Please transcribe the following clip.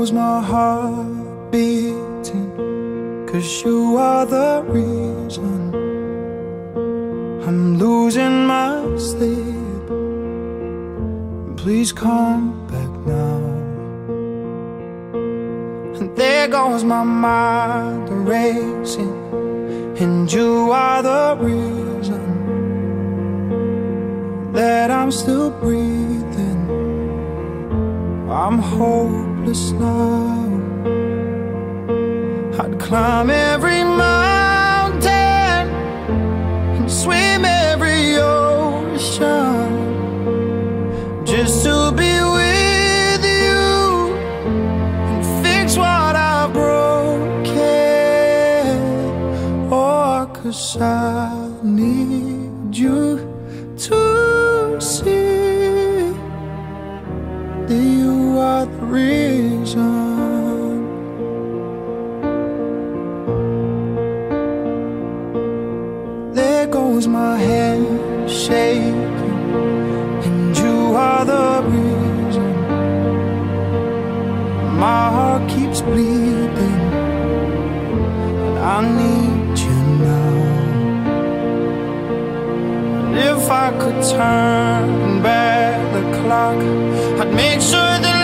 goes my heart beating, 'cause you are the reason I'm losing my sleep. Please come back now. And there goes my mind racing, and you are the reason that I'm still breathing. I'm hopeless now. I'd climb every mountain and swim every ocean just to be with you and fix what I've broken. Oh, 'cause I need you to see that you are the reason. There goes my head shaking, and you are the reason. My heart keeps bleeding, and I need you now. And if I could turn back the clock, I'd make sure that